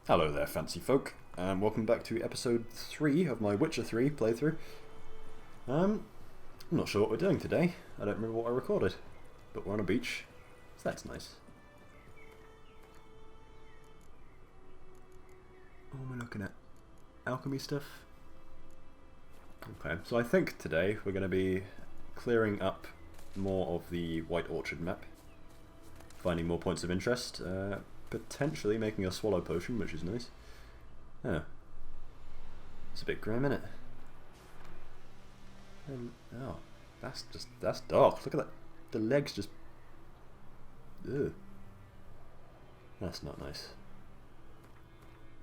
Hello there, fancy folk, and welcome back to episode 3 of my Witcher 3 playthrough. I'm not sure what we're doing today. I don't remember what I recorded, but we're on a beach, so that's nice. What am I looking at? Alchemy stuff? Okay, so I think today we're going to be clearing up more of the White Orchard map, finding more points of interest, potentially making a swallow potion, which is nice. Oh. It's a bit grim, isn't it? Oh, that's dark. Look at that. The legs just... Ugh. That's not nice.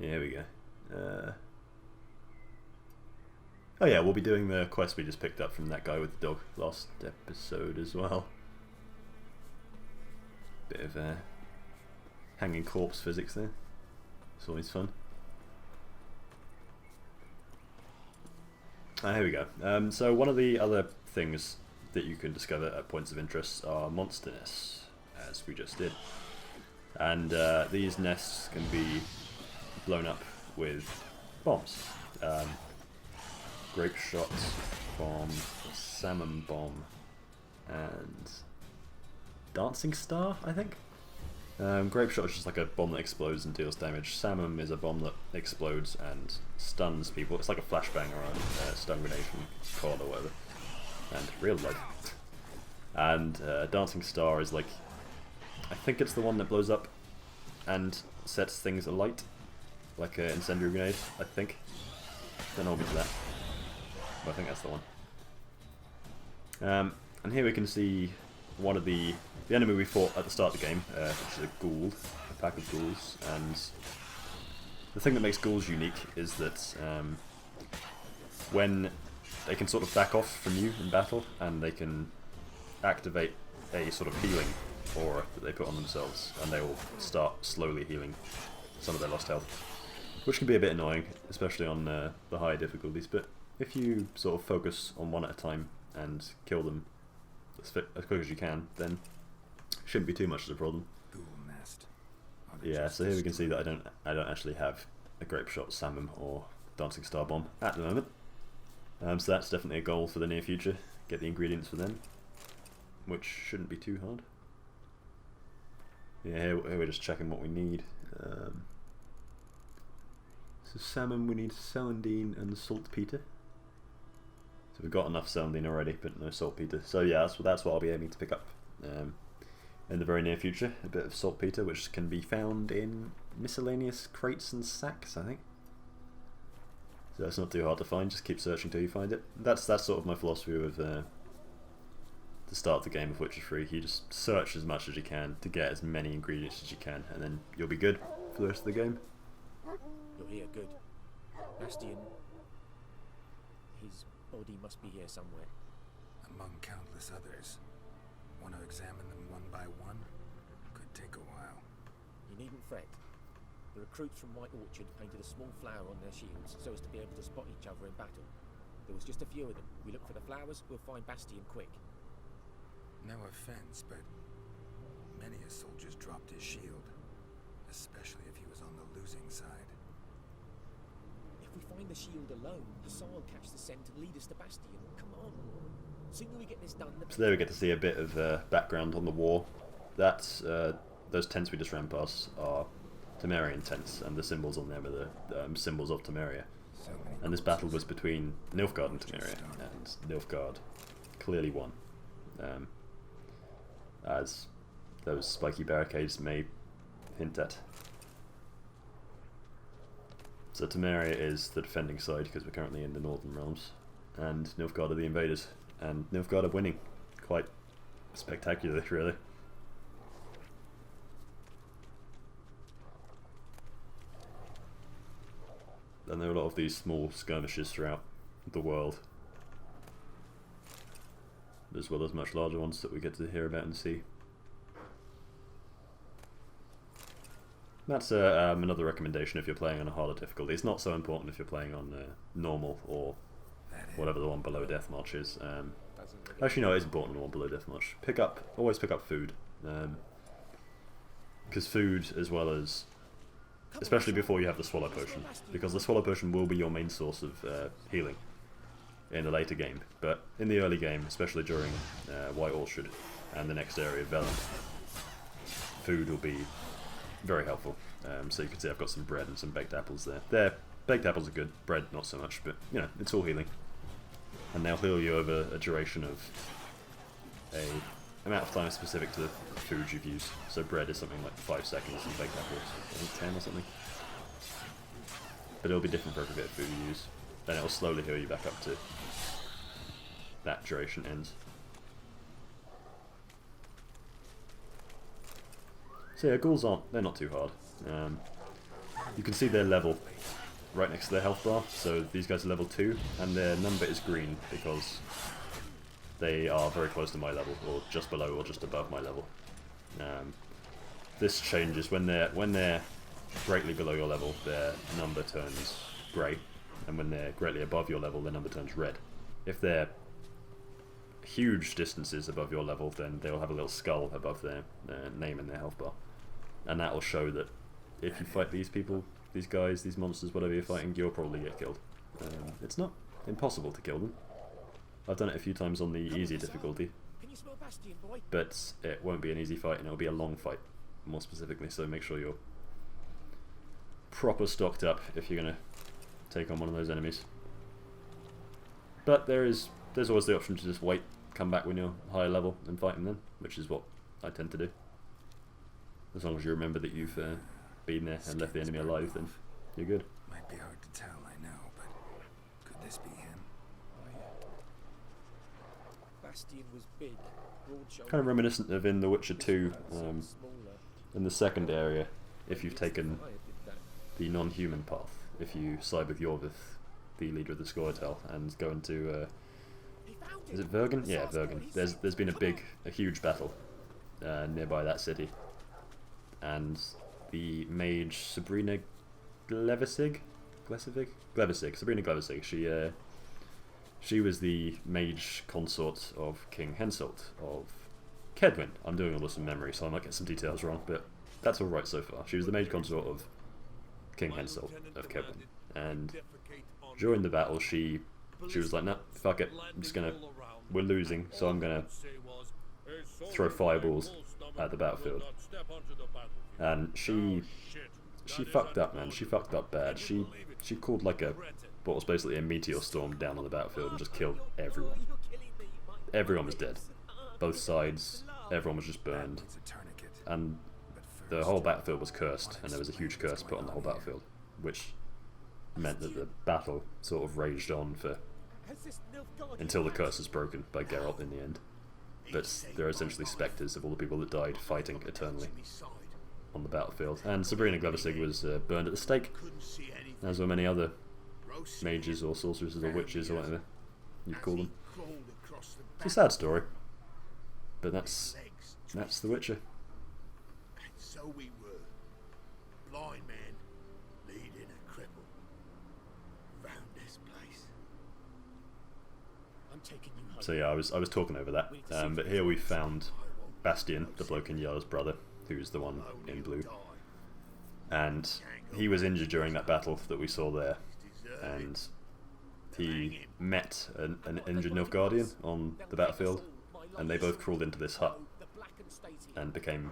Yeah, here we go. Oh yeah, we'll be doing the quest we just picked up from that guy with the dog last episode as well. Bit of hanging corpse physics there. It's always fun. Here we go. So one of the other things that you can discover at points of interest are monster nests, as we just did. And these nests can be blown up with bombs. Grape shot bomb, salmon bomb, and dancing star, I think? Grape shot is just like a bomb that explodes and deals damage. Salmon is a bomb that explodes and stuns people. It's like a flashbang or a stun grenade from COD or whatever. And real life. And dancing star is like, I think it's the one that blows up and sets things alight. Like an incendiary grenade, I think. Don't hold me to that. But I think that's the one. And here we can see one of the enemy we fought at the start of the game, which is a ghoul, a pack of ghouls, and the thing that makes ghouls unique is that when they can sort of back off from you in battle, and they can activate a sort of healing aura that they put on themselves, and they will start slowly healing some of their lost health, which can be a bit annoying, especially on the higher difficulties, but if you sort of focus on one at a time and kill them as quick as you can, then it shouldn't be too much of a problem. Yeah, so here we can see that I don't actually have a grape shot, salmon, or dancing star bomb at the moment. So that's definitely a goal for the near future. Get the ingredients for them, which shouldn't be too hard. Yeah, here we're just checking what we need. So salmon, we need celandine and saltpeter. So we've got enough celandine already, but no saltpeter. So yeah, that's what I'll be aiming to pick up in the very near future. A bit of saltpeter, which can be found in miscellaneous crates and sacks, I think. So that's not too hard to find. Just keep searching till you find it. That's sort of my philosophy with the start of the game of Witcher 3. You just search as much as you can to get as many ingredients as you can, and then you'll be good for the rest of the game. You're here, good. Bastion. His body must be here somewhere. Among countless others. Want to examine them one by one? Could take a while. You needn't fret. The recruits from White Orchard painted a small flower on their shields so as to be able to spot each other in battle. There was just a few of them. We look for the flowers, we'll find Bastion quick. No offense, but many a soldier's dropped his shield. Especially if he was on the losing side. If we find the shield alone, Hassan will catch the scent and lead us to Bastion. Come on. Sooner we get this done, the better. So there we get to see a bit of background on the war. That's those tents we just ran past are Temerian tents, and the symbols on them are the symbols of Temeria. And this battle was between Nilfgaard and Temeria, and Nilfgaard clearly won, as those spiky barricades may hint at. So Temeria is the defending side because we're currently in the Northern Realms, and Nilfgaard are the invaders, and Nilfgaard are winning quite spectacularly, really. And there are a lot of these small skirmishes throughout the world, as well as much larger ones that we get to hear about and see. That's another recommendation if you're playing on a harder difficulty. It's not so important if you're playing on normal or whatever the one below Death March is. Actually, no, it is important the one below Death March. Always pick up food, because food, as well as especially before you have the Swallow Potion, because the Swallow Potion will be your main source of healing in a later game. But in the early game, especially during White Orchard and the next area, Velen, food will be very helpful. So you can see I've got some bread and some baked apples there. Baked apples are good, bread not so much, but you know, it's all healing. And they'll heal you over a duration of a amount of time specific to the food you've used. So bread is something like 5 seconds and baked apples, I think 10 or something. But it'll be different for every bit of food you use. Then it'll slowly heal you back up to that duration ends. So yeah, ghouls they're not too hard. You can see their level right next to their health bar, so these guys are level 2, and their number is green because they are very close to my level, or just below or just above my level. This changes when they're greatly below your level, their number turns grey, and when they're greatly above your level, their number turns red. If they're huge distances above your level, then they'll have a little skull above their name in their health bar, and that will show that if you fight these people, these guys, these monsters, whatever you're fighting, you'll probably get killed. It's not impossible to kill them. I've done it a few times on the easier difficulty, but it won't be an easy fight, and it'll be a long fight, more specifically, so make sure you're proper stocked up if you're going to take on one of those enemies. But there's always the option to just wait, come back when you're higher level and fight them then, which is what I tend to do. As long as you remember that you've been there and left the enemy alive, then you're good. Might be hard to tell, I know, but could this be him? Bastion was big, broad-shouldered. Kind of reminiscent of in The Witcher 2, in the second area, if you've taken the non-human path, if you side with Yorvith, the leader of the Scoia'tael, and go into is it Vergen? Yeah, Vergen. There's been a huge battle nearby that city, and the mage Sabrina Glevissig, Sabrina Glevissig. She was the mage consort of King Henselt of Kedwin. I'm doing all this in memory, so I might get some details wrong, but that's all right so far. She was the mage consort of King Henselt of Kedwin, and during the battle, she was like, "Nah, fuck it. We're losing, so I'm gonna throw fireballs at the battlefield." And she fucked up, man. She fucked up bad. She called like what was basically a meteor storm down on the battlefield and just killed everyone. Everyone was dead. Both sides. Everyone was just burned. And the whole battlefield was cursed, and there was a huge curse put on the whole battlefield, which meant that the battle sort of raged on until the curse was broken by Geralt in the end. But they're essentially spectres of all the people that died fighting eternally on the battlefield. And Sabrina Glevissig was burned at the stake, as were many other mages or sorceresses or witches or whatever you'd call them. It's a sad story, but that's The Witcher. And so we were, blind man leading a cripple round this place. I'm taking you home. So yeah, I was talking over that, but here we found Bastion, the bloke in Jarl's brother, who's the one in blue, and he was injured during that battle that we saw there, and he met an injured Nilfgaardian on the battlefield, and they both crawled into this hut and became,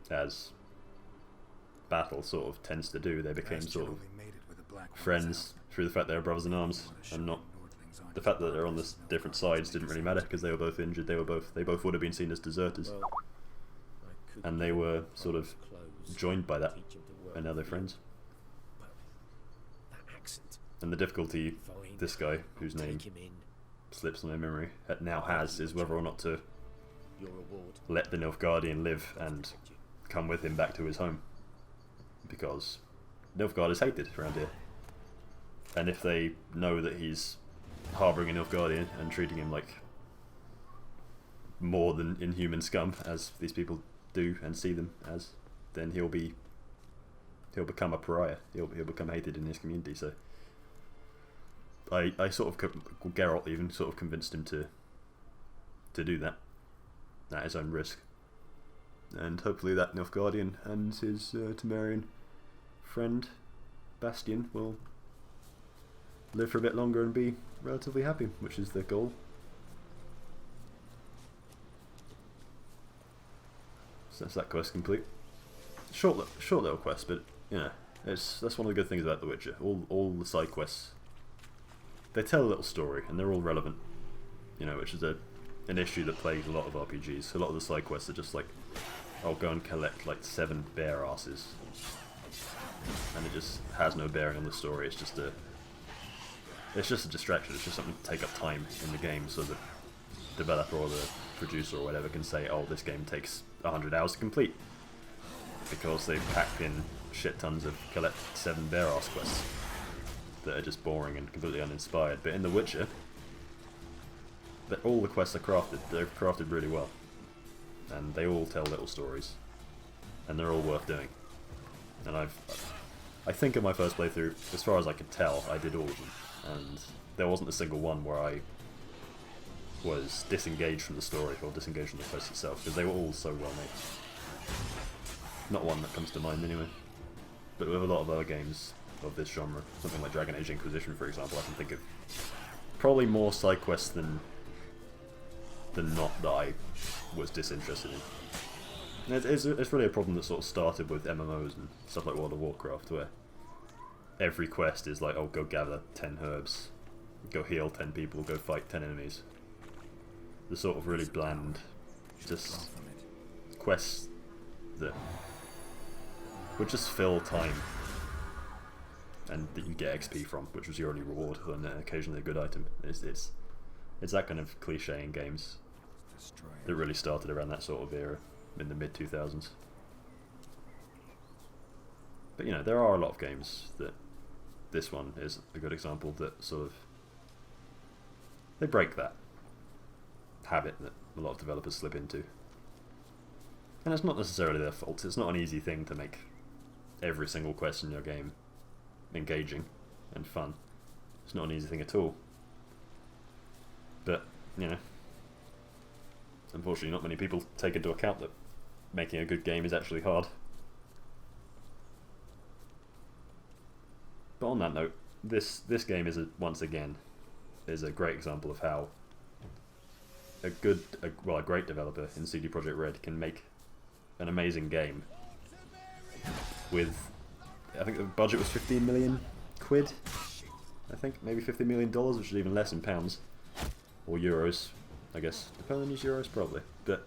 as battle sort of tends to do, they became sort of friends through the fact they were brothers in arms, and not the fact that they're on this different sides didn't really matter because they were both injured. They both would have been seen as deserters, and they were sort of joined by that, and now they're friends. And the difficulty this guy, whose name slips my memory, now has is whether or not to let the Nilfgaardian live and come with him back to his home, because Nilfgaard is hated around here, and if they know that he's harbouring a Nilfgaardian and treating him like more than inhuman scum, as these people do and see them as, then he'll become a pariah. He'll become hated in his community. So I sort of, Geralt even sort of convinced him to do that at his own risk, and hopefully that Nilfgaardian and his Temerian friend Bastion will live for a bit longer and be relatively happy, which is the goal. So that's that quest complete. Short little quest, but you know, that's one of the good things about The Witcher. All the side quests, they tell a little story, and they're all relevant. You know, which is an issue that plagues a lot of RPGs. A lot of the side quests are just like, I'll go and collect like 7 bear asses, and it just has no bearing on the story. It's just a distraction. It's just something to take up time in the game, so the developer or the producer or whatever can say, oh, this game takes 100 hours to complete, because they've packed in shit tons of collect 7 bear ass quests that are just boring and completely uninspired. But in The Witcher, all the quests are crafted. They're crafted really well, and they all tell little stories, and they're all worth doing. And I think in my first playthrough, as far as I could tell, I did all of them, and there wasn't a single one where I was disengaged from the story or disengaged from the quest itself, because they were all so well made. Not one that comes to mind anyway. But with a lot of other games of this genre, something like Dragon Age Inquisition, for example, I can think of probably more side quests than not that I was disinterested in. It's really a problem that sort of started with MMOs and stuff like World of Warcraft, where every quest is like, oh, go gather 10 herbs, go heal 10 people, go fight 10 enemies. The sort of really bland, just quests that would just fill time, and that you get XP from, which was your only reward, and occasionally a good item. It's that kind of cliche in games that really started around that sort of era in the mid-2000s. But you know, there are a lot of games that this one is a good example that sort of, they break that habit that a lot of developers slip into. And it's not necessarily their fault. It's not an easy thing to make every single quest in your game engaging and fun. It's not an easy thing at all. But, you know, unfortunately not many people take into account that making a good game is actually hard. But on that note, this game is once again is a great example of how a great developer in CD Projekt Red can make an amazing game with, I think the budget was 15 million quid, I think, maybe $50 million, which is even less in pounds, or euros, I guess. Do Poland use euros? Probably. But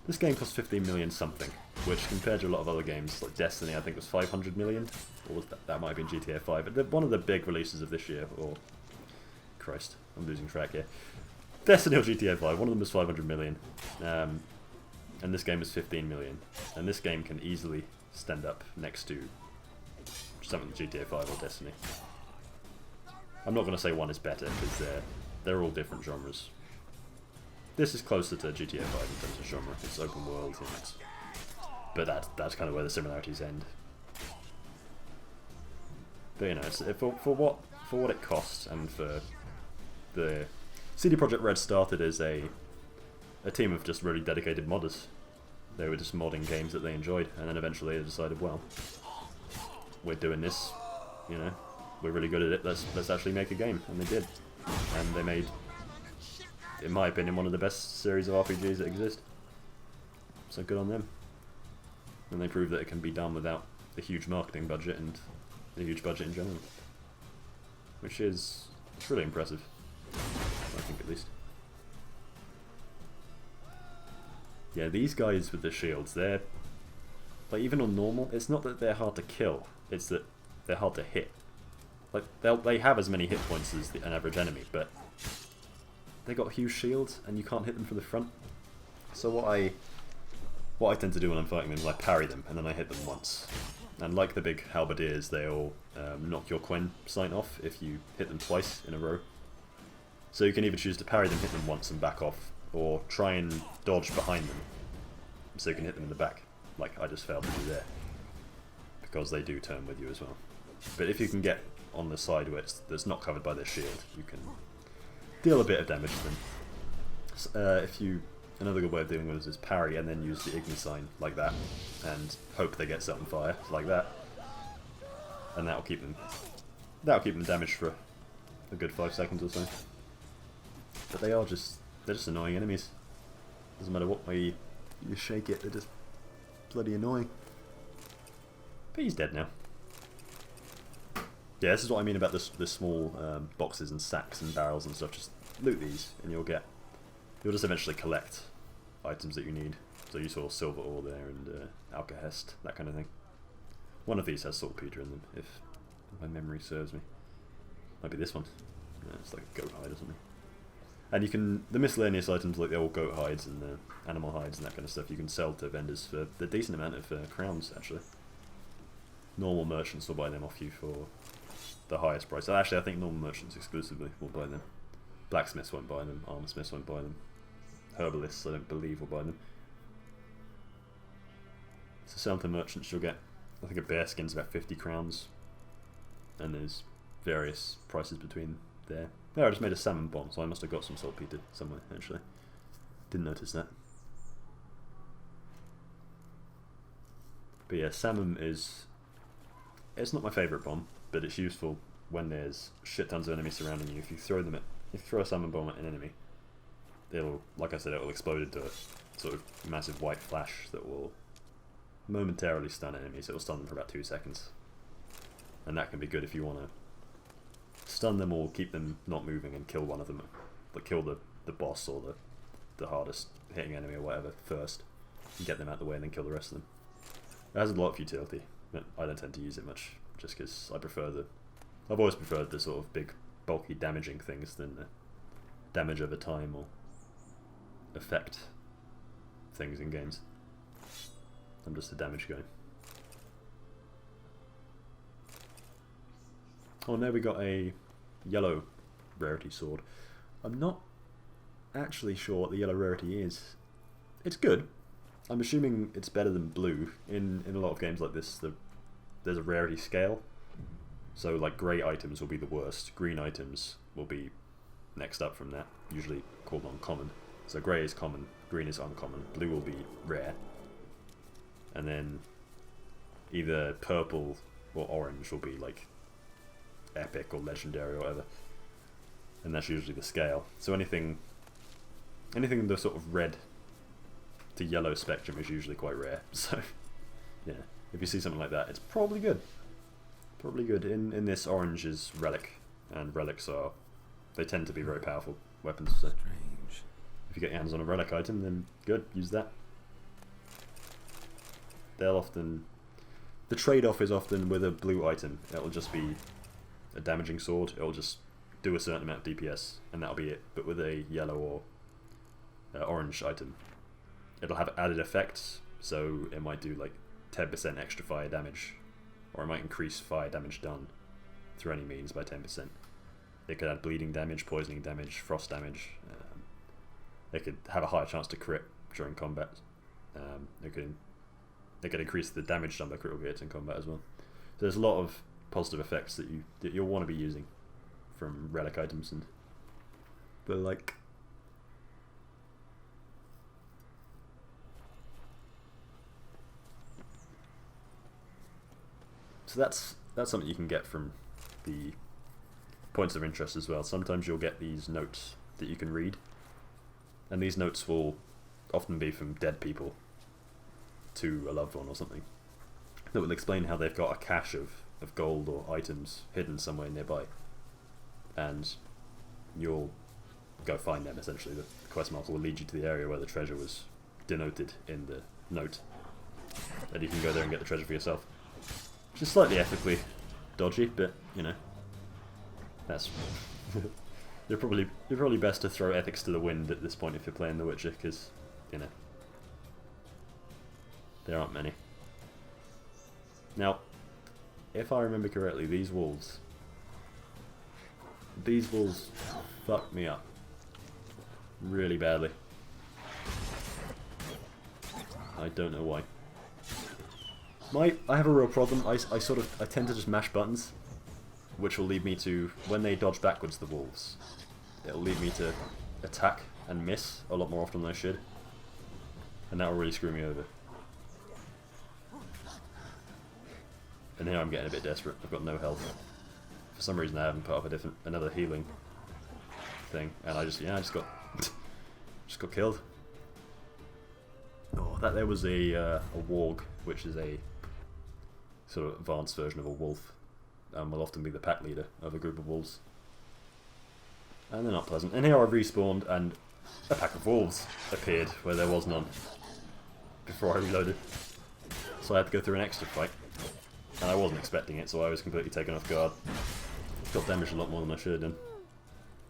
this game cost 15 million something, which compared to a lot of other games, like Destiny, I think was 500 million, or was that might have been GTA 5, but one of the big releases of this year, or, Christ, I'm losing track here. Destiny or GTA 5, one of them was 500 million, and this game was 15 million, and this game can easily stand up next to something like GTA 5 or Destiny. I'm not going to say one is better, because they're all different genres. This is closer to GTA 5 in terms of genre. It's open world, but that's kind of where the similarities end. But you know, for what it costs, and for the CD Projekt Red started as a team of just really dedicated modders. They were just modding games that they enjoyed, and then eventually they decided, well, we're doing this, you know, we're really good at it, let's actually make a game, and they did. And they made, in my opinion, one of the best series of RPGs that exist. So good on them. And they proved that it can be done without a huge marketing budget and a huge budget in general. Which is really impressive, I think, at least. Yeah, these guys with the shields, they're, like, even on normal, it's not that they're hard to kill, it's that they're hard to hit. Like, they have as many hit points as an average enemy, but they got huge shields, and you can't hit them from the front. So what I tend to do when I'm fighting them is I parry them, and then I hit them once. And like the big halberdiers, they all knock your Quen sight off if you hit them twice in a row. So you can either choose to parry them, hit them once and back off, or try and dodge behind them, so you can hit them in the back, like I just failed to do there, because they do turn with you as well. But if you can get on the side where that's not covered by their shield, you can deal a bit of damage to them. Another good way of dealing with this is parry and then use the Igni sign like that, and hope they get set on fire like that. and that'll keep them damaged for a good 5 seconds or so. But they're just annoying enemies. Doesn't matter what way you shake it, they're just bloody annoying. But he's dead now. Yeah, this is what I mean about the small boxes and sacks and barrels and stuff. Just loot these, and you'll just eventually collect items that you need. So you saw silver ore there and alkahest, that kind of thing. One of these has saltpeter in them, if my memory serves me. Might be this one. Yeah, it's like a goat hide or something. And you can, the miscellaneous items like the old goat hides and the animal hides and that kind of stuff, you can sell to vendors for a decent amount of crowns, actually. Normal merchants will buy them off you for the highest price. Actually, I think normal merchants exclusively will buy them. Blacksmiths won't buy them, armorsmiths won't buy them. Herbalists, I don't believe, will buy them. So sell to merchants, you'll get, I think a bear skin's about 50 crowns. And there's various prices between there. Oh, I just made a salmon bomb, so I must have got some saltpeter somewhere, actually. Didn't notice that. But yeah, salmon is... It's not my favourite bomb, but it's useful when there's shit tons of enemies surrounding you. If you throw a salmon bomb at an enemy, it'll, like I said, it'll explode into a sort of massive white flash that will momentarily stun enemies. It'll stun them for about 2 seconds. And that can be good if you want to stun them or keep them not moving and kill one of them, like kill the boss or the hardest hitting enemy or whatever first, and get them out of the way and then kill the rest of them. It has a lot of utility, but I don't tend to use it much, just because I've always preferred the sort of big, bulky, damaging things than the damage over time or effect things in games. I'm just a damage guy. Oh, now we got a yellow rarity sword. I'm not actually sure what the yellow rarity is. It's good. I'm assuming it's better than blue. In a lot of games like this, there's a rarity scale. So like grey items will be the worst. Green items will be next up from that, usually called uncommon. So grey is common, green is uncommon, blue will be rare. And then either purple or orange will be like epic or legendary or whatever, and that's usually the scale. So anything in the sort of red to yellow spectrum is usually quite rare. So yeah, if you see something like that, it's probably good. Probably good. In this, orange is relic, and relics they tend to be very powerful weapons. So Strange. if you get your hands on a relic item, then good, use that. They'll often, the trade-off is often with a blue item, it'll just be a damaging sword, it'll just do a certain amount of DPS, and that'll be it. But with a yellow or orange item, it'll have added effects, so it might do like 10% extra fire damage, or it might increase fire damage done through any means by 10%. It could add bleeding damage, poisoning damage, frost damage. It could have a higher chance to crit during combat. It could increase the damage done by critical hits in combat as well. So there's a lot of positive effects that you'll want to be using from relic items, and but like so that's something you can get from the points of interest as well. Sometimes you'll get these notes that you can read, and these notes will often be from dead people to a loved one or something, that will explain how they've got a cache of gold or items hidden somewhere nearby, and you'll go find them. Essentially, the quest marker will lead you to the area where the treasure was denoted in the note, and you can go there and get the treasure for yourself, which is slightly ethically dodgy, but you know, that's you're probably best to throw ethics to the wind at this point if you're playing The Witcher, because you know there aren't many. Now, if I remember correctly, these wolves fuck me up really badly. I don't know why. I have a real problem. I tend to just mash buttons, which will lead me to, when they dodge backwards, the wolves, it'll lead me to attack and miss a lot more often than I should, and that will really screw me over. And here I'm getting a bit desperate. I've got no health. For some reason I haven't put up another healing thing, and I just got just got killed. Oh, that there was a warg, which is a sort of advanced version of a wolf, and will often be the pack leader of a group of wolves. And they're not pleasant. And here I respawned, and a pack of wolves appeared where there was none before I reloaded. So I had to go through an extra fight, and I wasn't expecting it, so I was completely taken off guard. Got damaged a lot more than I should have done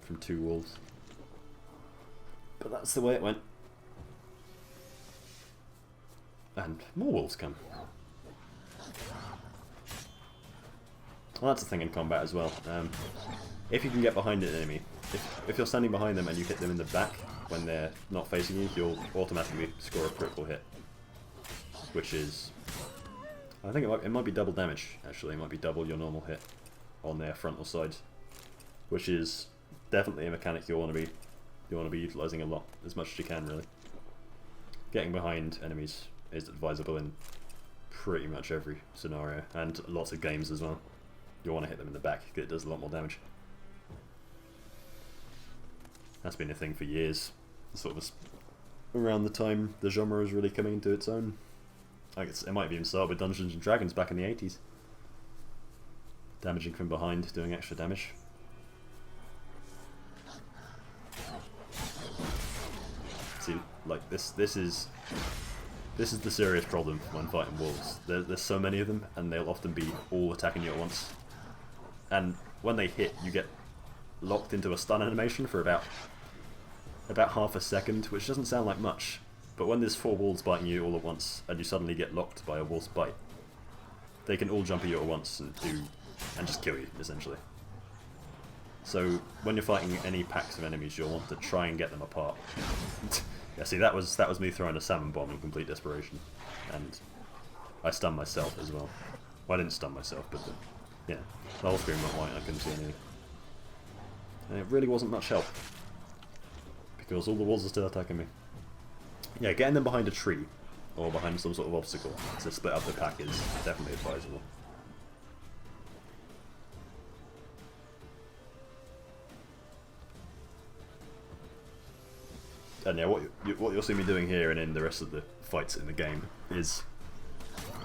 from 2 wolves. But that's the way it went. And more wolves come. Well, that's the thing in combat as well. If you can get behind an enemy, if you're standing behind them and you hit them in the back when they're not facing you, you'll automatically score a critical hit. Which is, I think it might be double damage, actually. It might be double your normal hit on their frontal side. Which is definitely a mechanic you want to be utilising a lot, as much as you can, really. Getting behind enemies is advisable in pretty much every scenario, and lots of games as well. You want to hit them in the back, because it does a lot more damage. That's been a thing for years, sort of around the time the genre was really coming into its own. I guess it might have even started with Dungeons and Dragons back in the 80s. Damaging from behind, doing extra damage. See, like this is the serious problem when fighting wolves. There's so many of them, and they'll often be all attacking you at once. And when they hit, you get locked into a stun animation for about half a second, which doesn't sound like much. But when there's 4 wolves biting you all at once, and you suddenly get locked by a wolf's bite, they can all jump at you at once and just kill you, essentially. So when you're fighting any packs of enemies, you'll want to try and get them apart. Yeah, see, that was me throwing a salmon bomb in complete desperation, and I stunned myself as well. Well, I didn't stun myself, but the whole screen went white and I couldn't see anything. And it really wasn't much help, because all the wolves are still attacking me. Yeah, getting them behind a tree, or behind some sort of obstacle to split up the pack is definitely advisable. And yeah, what you'll see me doing here and in the rest of the fights in the game is,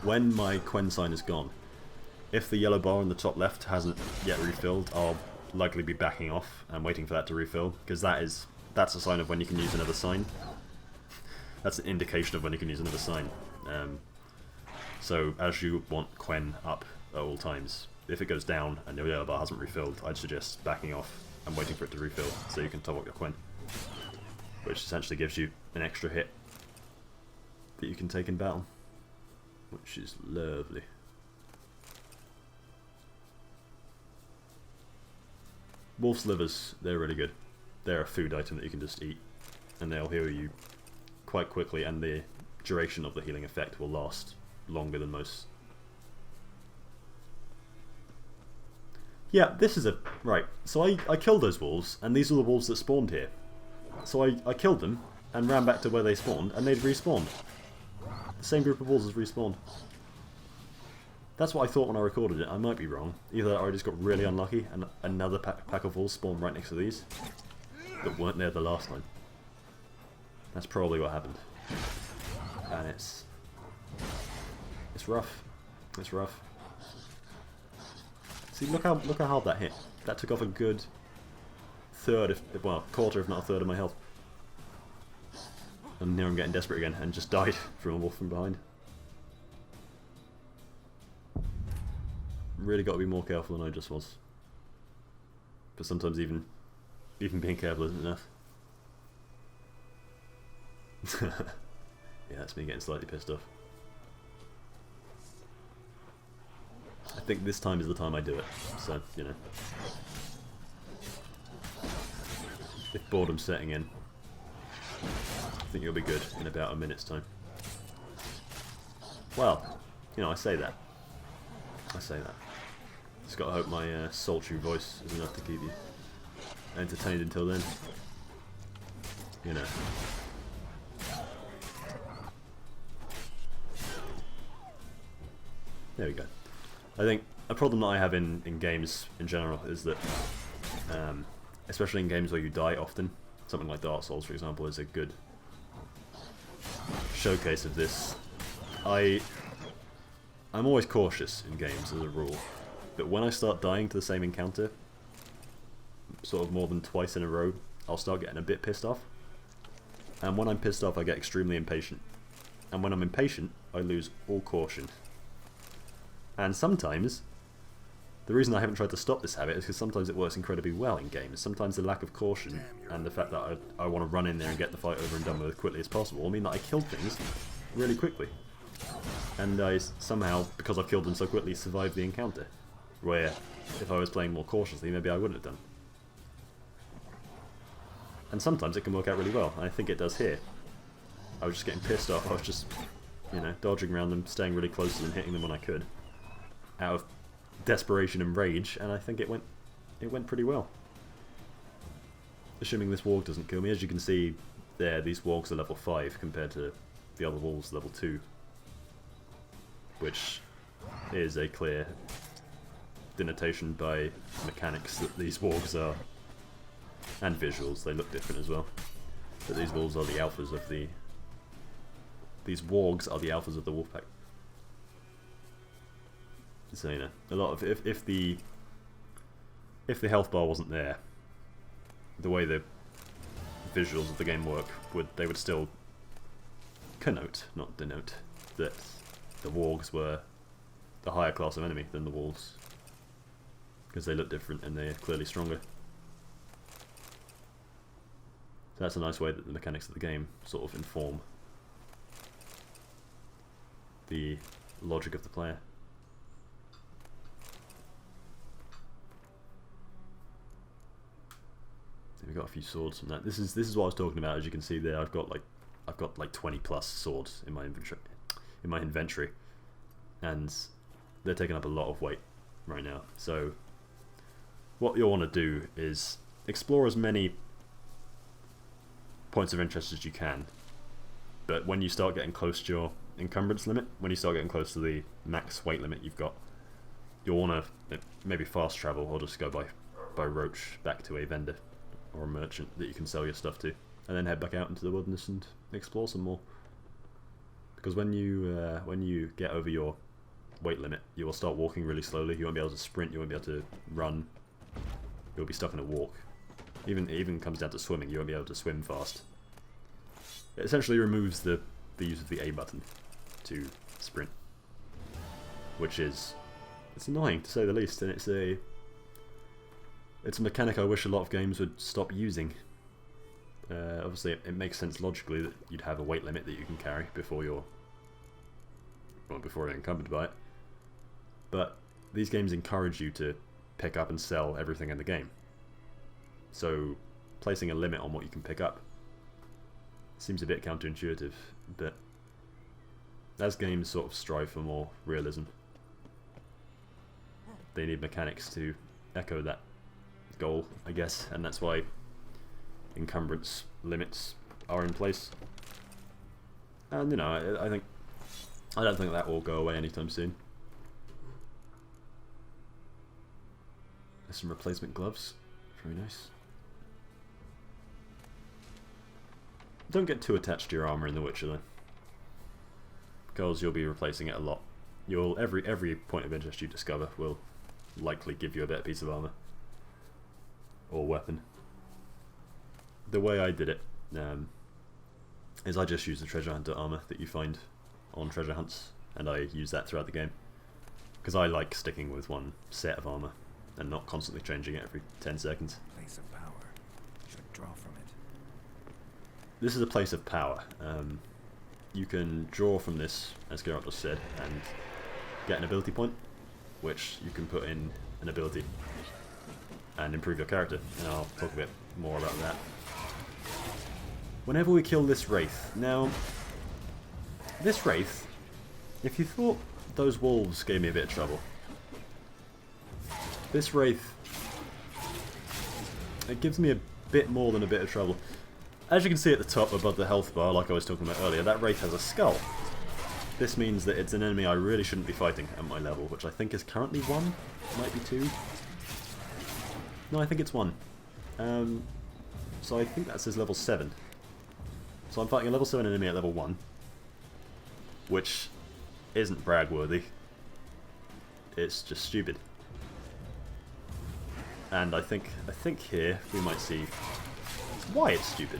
when my Quen sign is gone, if the yellow bar on the top left hasn't yet refilled, I'll likely be backing off and waiting for that to refill, because that's a sign of when you can use another sign. That's an indication of when you can use another sign. So as you want Quen up at all times, if it goes down and your yellow bar hasn't refilled, I'd suggest backing off and waiting for it to refill so you can top up your Quen. Which essentially gives you an extra hit that you can take in battle, which is lovely. Wolf's livers, they're really good. They're a food item that you can just eat, and they'll heal you quite quickly, and the duration of the healing effect will last longer than most. Yeah, this is right, so I killed those wolves, and these are the wolves that spawned here. So I killed them, and ran back to where they spawned, and they'd respawned. The same group of wolves has respawned. That's what I thought when I recorded it. I might be wrong. Either I just got really unlucky, and another pack of wolves spawned right next to these that weren't there the last time. That's probably what happened. And it's rough. It's rough. See, look how hard that hit. That took off a good quarter if not a third of my health. And now I'm getting desperate again and just died from a wolf from behind. Really got to be more careful than I just was. But sometimes even being careful isn't enough. Yeah, that's me getting slightly pissed off. I think this time is the time I do it, so, you know. If boredom's setting in, I think you'll be good in about a minute's time. Well, you know, I say that. Just gotta hope my sultry voice is enough to keep you entertained until then. You know. There we go. I think a problem that I have in games in general is that, especially in games where you die often, something like Dark Souls, for example, is a good showcase of this. I'm always cautious in games as a rule, but when I start dying to the same encounter, sort of more than twice in a row, I'll start getting a bit pissed off. And when I'm pissed off, I get extremely impatient. And when I'm impatient, I lose all caution. And sometimes, the reason I haven't tried to stop this habit is because sometimes it works incredibly well in games. Sometimes the lack of caution and the fact that I want to run in there and get the fight over and done with as quickly as possible will mean that I kill things really quickly. And I somehow, because I've killed them so quickly, survived the encounter. Where, if I was playing more cautiously, maybe I wouldn't have done. And sometimes it can work out really well, and I think it does here. I was just getting pissed off, I was just, you know, dodging around them, staying really close to them, hitting them when I could. Out of desperation and rage, and I think it went pretty well. Assuming this warg doesn't kill me. As you can see there, these wargs are level 5 compared to the other wolves level 2. Which is a clear denotation by mechanics that these wargs are, and visuals, they look different as well. But these wolves are the alphas of the... These wargs are the alphas of the wolf pack. So, you know, a lot of... If the health bar wasn't there, the way the visuals of the game work, they would still connote, not denote, that the wargs were the higher class of enemy than the wolves. Because they look different and they're clearly stronger. So that's a nice way that the mechanics of the game sort of inform the logic of the player. We've got a few swords from that. This is what I was talking about. As you can see there, I've got like 20 plus swords in my inventory, and they're taking up a lot of weight right now. So what you'll want to do is explore as many points of interest as you can, but when you start getting close to your encumbrance limit, when you start getting close to the max weight limit you've got, you'll want to maybe fast travel or just go by roach back to a vendor or a merchant that you can sell your stuff to, and then head back out into the wilderness and explore some more. Because when you get over your weight limit, you will start walking really slowly. You won't be able to sprint, you won't be able to run, you'll be stuck in a walk. It even comes down to swimming, you won't be able to swim fast. It essentially removes the use of the A button to sprint, which it's annoying to say the least, and it's a mechanic I wish a lot of games would stop using. Obviously it makes sense logically that you'd have a weight limit that you can carry before you're encumbered by it, but these games encourage you to pick up and sell everything in the game. So placing a limit on what you can pick up seems a bit counterintuitive, but as games sort of strive for more realism, they need mechanics to echo that goal, I guess, and that's why encumbrance limits are in place. And you know, I don't think that will go away anytime soon. There's some replacement gloves, very nice. Don't get too attached to your armor in The Witcher though, because you'll be replacing it a lot. Every point of interest you discover will likely give you a better piece of armor or weapon. The way I did it is I just use the treasure hunter armor that you find on treasure hunts, and I use that throughout the game because I like sticking with one set of armor and not constantly changing it every 10 seconds. Place of power. Should draw from it. This is a place of power. You can draw from this, as Geralt just said, and get an ability point, which you can put in an ability and improve your character, and I'll talk a bit more about that. Whenever we kill this wraith, now, this wraith, if you thought those wolves gave me a bit of trouble, this wraith, it gives me a bit more than a bit of trouble. As you can see at the top above the health bar, like I was talking about earlier, that wraith has a skull. this means that it's an enemy I really shouldn't be fighting at my level, which I think is currently 1, might be 2. No, I think it's 1. So I think that says level 7. So I'm fighting a level 7 enemy at level 1, which isn't brag worthy. It's just stupid. And I think here we might see why it's stupid.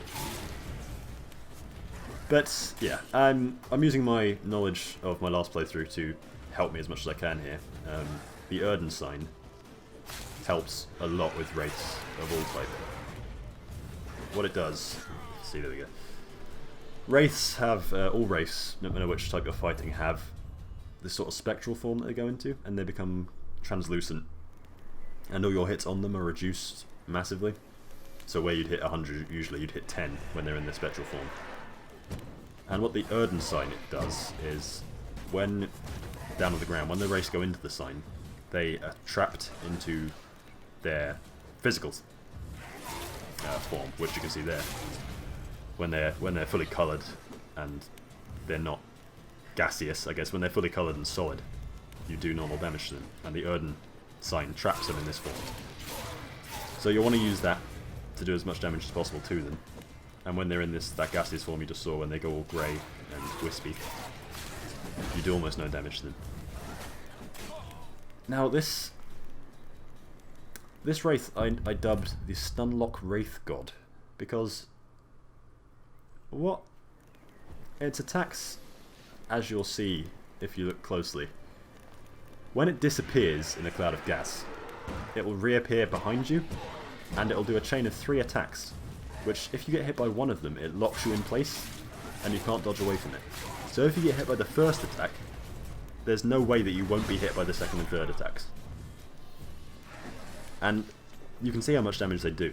But yeah, I'm using my knowledge of my last playthrough to help me as much as I can here. The Erden sign helps a lot with wraiths of all type. What it does, see, there we go. Wraiths have, all wraiths, no matter which type you're fighting, have this sort of spectral form that they go into, and they become translucent. And all your hits on them are reduced massively. So where you'd hit 100, usually you'd hit 10 when they're in their spectral form. And what the Erden sign does is, when down on the ground, when the wraiths go into the sign, they are trapped into their physical form, which you can see there. When they're fully coloured and they're not gaseous, I guess, when they're fully coloured and solid, you do normal damage to them, and the Erden sign traps them in this form. So you want to use that to do as much damage as possible to them. And when they're in that gaseous form you just saw, when they go all grey and wispy, you do almost no damage to them. Now this wraith I dubbed the stunlock wraith god, because what? Its attacks, as you'll see if you look closely, when it disappears in a cloud of gas, it will reappear behind you, and it will do a chain of 3 attacks, which if you get hit by one of them, it locks you in place, and you can't dodge away from it. So if you get hit by the first attack, there's no way that you won't be hit by the second and third attacks. And you can see how much damage they do.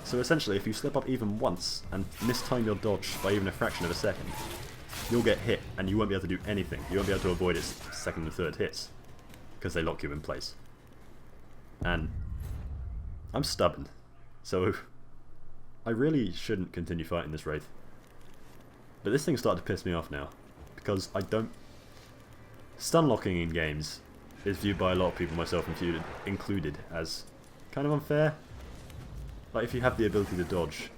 So essentially, if you slip up even once and mistime your dodge by even a fraction of a second, you'll get hit and you won't be able to do anything. You won't be able to avoid its second and third hits because they lock you in place. And I'm stubborn, so I really shouldn't continue fighting this wraith. But this thing's starting to piss me off now, because I don't... Stun locking in games is viewed by a lot of people, myself included, as kind of unfair. Like, if you have the ability to dodge,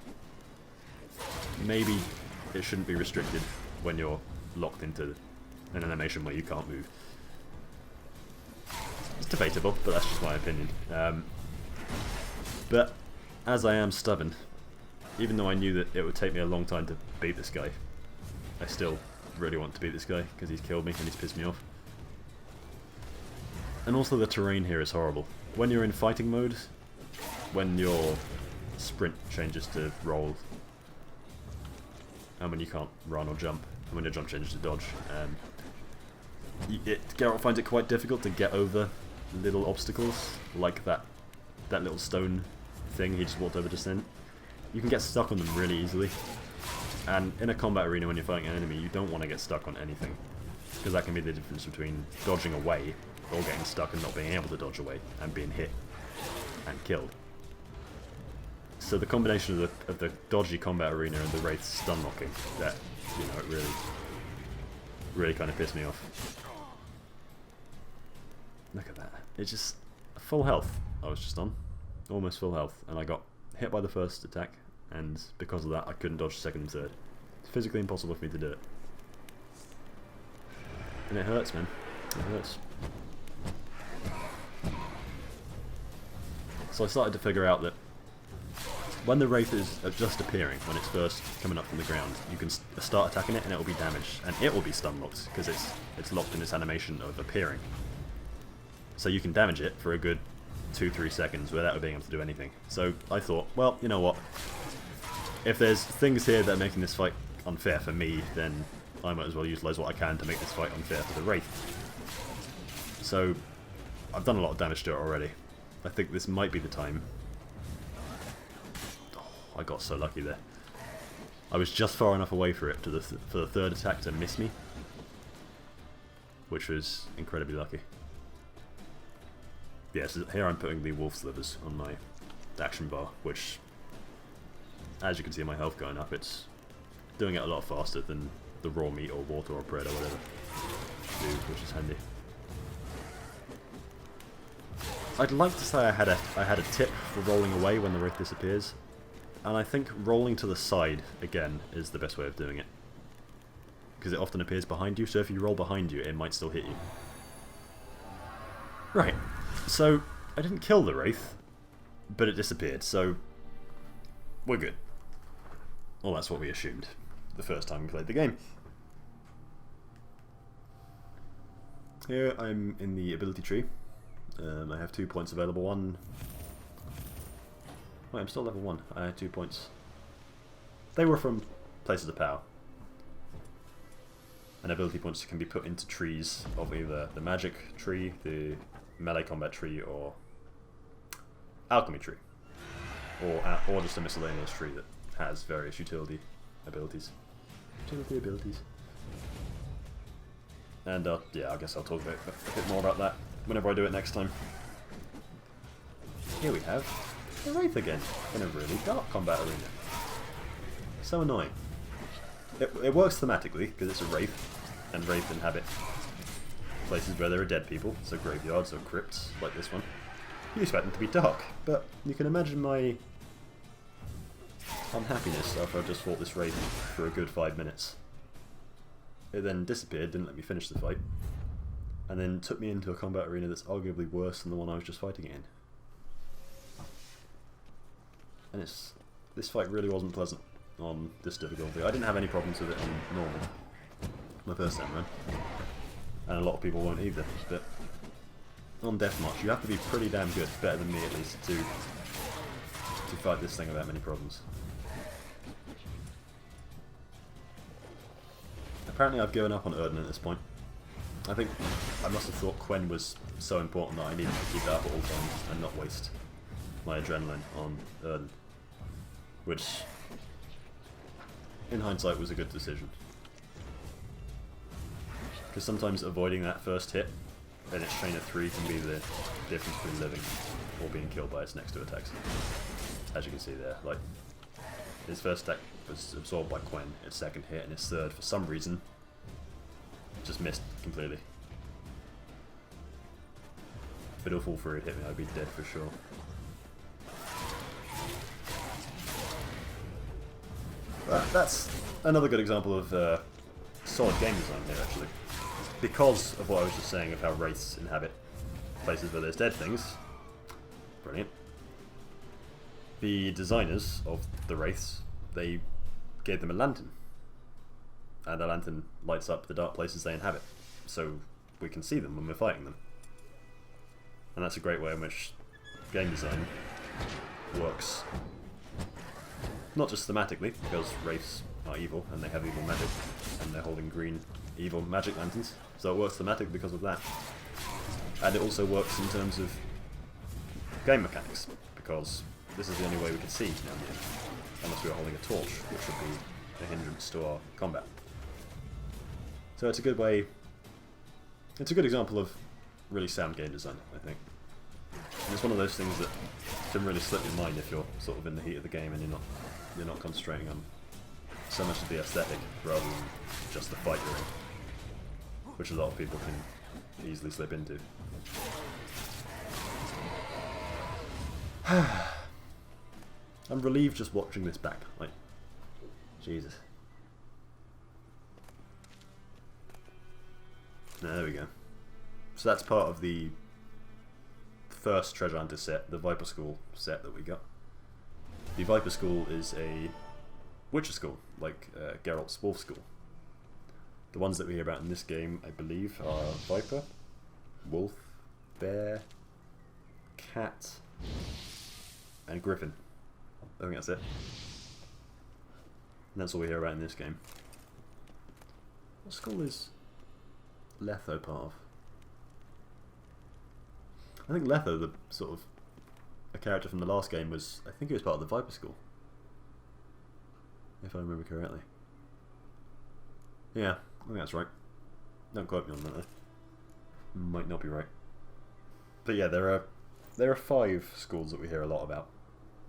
maybe it shouldn't be restricted when you're locked into an animation where you can't move. It's debatable, but that's just my opinion. But as I am stubborn, even though I knew that it would take me a long time to beat this guy, I still really want to beat this guy because he's killed me and he's pissed me off. And also the terrain here is horrible. When you're in fighting mode, when your sprint changes to roll, and when you can't run or jump, and when your jump changes to dodge, Geralt finds it quite difficult to get over little obstacles, like that little stone thing he just walked over just then. You can get stuck on them really easily, and in a combat arena when you're fighting an enemy, you don't want to get stuck on anything, because that can be the difference between dodging away or getting stuck and not being able to dodge away and being hit and killed. So the combination of the dodgy combat arena and the wraith stun locking, that, you know, it really kind of pissed me off. Look at that. It's just full health I was just on. Almost full health. And I got hit by the first attack, and because of that I couldn't dodge the second and third. It's physically impossible for me to do it. And it hurts, man. It hurts. So I started to figure out that when the wraith is just appearing, when it's first coming up from the ground, you can start attacking it and it will be damaged, and it will be stun locked because it's locked in this animation of appearing. So you can damage it for a good 2-3 seconds without being able to do anything. So I thought, well, you know what? If there's things here that are making this fight unfair for me, then I might as well utilise what I can to make this fight unfair for the wraith. So I've done a lot of damage to it already. I think this might be the time. Oh, I got so lucky there. I was just far enough away for it for the third attack to miss me, which was incredibly lucky. Yeah, so here I'm putting the wolf slivers on my action bar, which, as you can see my health going up, it's doing it a lot faster than the raw meat or water or bread or whatever. do, which is handy. I'd like to say I had a tip for rolling away when the wraith disappears, and I think rolling to the side again is the best way of doing it, because it often appears behind you. So if you roll behind you, it might still hit you. Right. So I didn't kill the wraith, but it disappeared. So we're good. Well, that's what we assumed the first time we played the game. Here I'm in the ability tree. I have 2 points available. One. Wait, I'm still level 1. I had 2 points. They were from places of power. And ability points can be put into trees of either the magic tree, the melee combat tree, or alchemy tree, or just a miscellaneous tree that has various utility abilities. And yeah, I guess I'll talk a bit more about that whenever I do it next time. Here we have the wraith again in a really dark combat arena. So annoying. It works thematically because it's a wraith, and wraith inhabit places where there are dead people, so graveyards or crypts like this one. You expect them to be dark, but you can imagine my unhappiness after I just fought this wraith for a good 5 minutes. It then disappeared, didn't let me finish the fight, and then took me into a combat arena that's arguably worse than the one I was just fighting in. And this fight really wasn't pleasant on this difficulty. I didn't have any problems with it on normal, my first time round, and a lot of people won't either, but on Deathmarch you have to be pretty damn good, better than me at least, to fight this thing without many problems. Apparently I've given up on Erden at this point. I think I must have thought Quen was so important that I needed to keep that up at all times and not waste my adrenaline on Erden, which in hindsight was a good decision. Because sometimes avoiding that first hit in its chain of 3 can be the difference between living or being killed by its next 2 attacks. As you can see there, like, his first attack was absorbed by Quen, its second hit, and his third, for some reason, just missed completely. If it all fall through, it hit me, I'd be dead for sure. But that's another good example of solid game design here, actually. Because of what I was just saying of how wraiths inhabit places where there's dead things. Brilliant. The designers of the wraiths, they gave them a lantern. And the lantern lights up the dark places they inhabit, so we can see them when we're fighting them. And that's a great way in which game design works. Not just thematically, because wraiths are evil and they have evil magic, and they're holding green evil magic lanterns, so it works thematically because of that. And it also works in terms of game mechanics, because this is the only way we can see now and then, unless we are holding a torch, which would be a hindrance to our combat. So it's a good way, it's a good example of really sound game design, I think. And it's one of those things that can really slip your mind if you're sort of in the heat of the game and you're not concentrating on so much of the aesthetic rather than just the fight you're in, which a lot of people can easily slip into. I'm relieved just watching this back, like, Jesus. There we go. So that's part of the first Treasure Hunter set, the Viper School set that we got. The Viper School is a Witcher school, like Geralt's Wolf School. The ones that we hear about in this game, I believe, are Viper, Wolf, Bear, Cat, and Griffin. I think that's it. And that's all we hear about in this game. What school is Letho part of? I think Letho, the sort of a character from the last game, was, I think he was part of the Viper School, if I remember correctly. Yeah, I think that's right. Don't quote me on that though. Might not be right. But yeah, there are 5 schools that we hear a lot about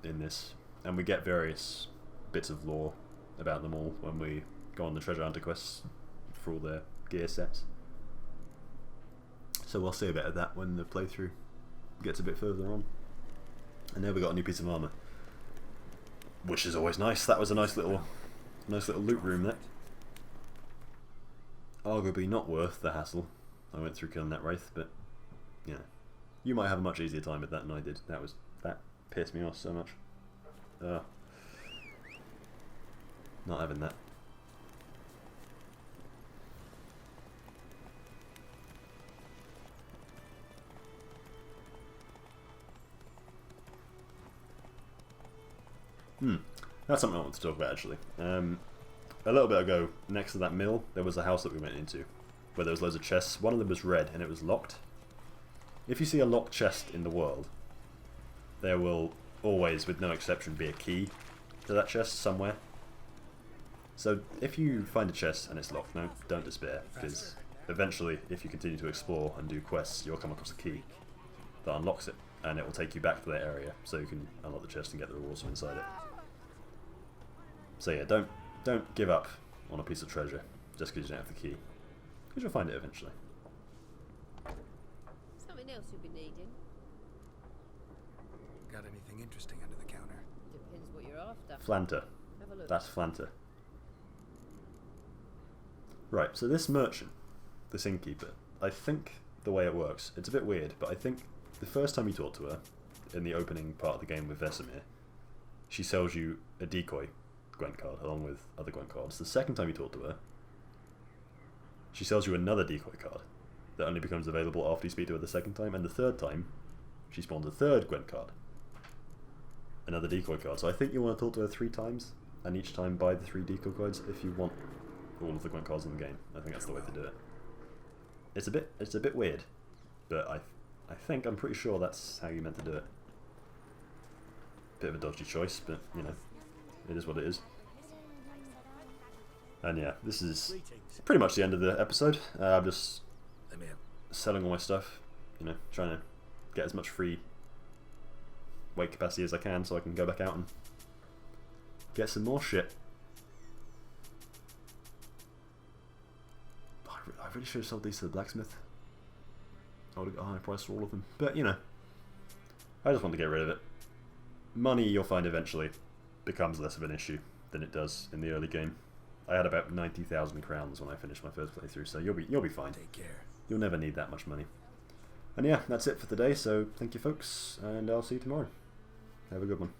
in this, and we get various bits of lore about them all when we go on the treasure hunter quests for all their gear sets. So we'll see a bit of that when the playthrough gets a bit further on. And now we got a new piece of armour, which is always nice. That was a nice little loot room there. Arguably not worth the hassle I went through killing that wraith, but you know, you might have a much easier time with that than I did. That pissed me off so much. Not having that. That's something I want to talk about actually. A little bit ago, next to that mill, there was a house that we went into, where there was loads of chests. One of them was red and it was locked. If you see a locked chest in the world, there will always, with no exception, be a key to that chest somewhere. So if you find a chest and it's locked, don't despair, because eventually, if you continue to explore and do quests, you'll come across a key that unlocks it, and it will take you back to that area, so you can unlock the chest and get the rewards from inside it. So yeah, don't give up on a piece of treasure just because you don't have the key, because you'll find it eventually. Something else you'll be needing? Got anything interesting under the counter? Depends what you're after. Flanter. Have a look. That's Flanter. Right, so this merchant, this innkeeper, I think the way it works, it's a bit weird, but I think the first time you talk to her, in the opening part of the game with Vesemir, she sells you a decoy Gwent card along with other Gwent cards. The second time you talk to her, she sells you another decoy card that only becomes available after you speak to her the second time, and the third time, she spawns a third Gwent card. Another decoy card. So I think you want to talk to her 3 times, and each time buy the 3 decoy cards if you want all of the Gwent cards in the game. I think that's the way to do it. It's a bit weird, but I'm pretty sure that's how you meant to do it. Bit of a dodgy choice, but you know, it is what it is. And yeah, this is pretty much the end of the episode. I'm just selling all my stuff, you know, trying to get as much free weight capacity as I can so I can go back out and get some more shit. I really should have sold these to the blacksmith. I would have got a high price for all of them. But, you know, I just want to get rid of it. Money, you'll find eventually, becomes less of an issue than it does in the early game. I had about 90,000 crowns when I finished my first playthrough, so you'll be fine. Take care. You'll never need that much money. And yeah, that's it for today, so thank you folks, and I'll see you tomorrow. Have a good one.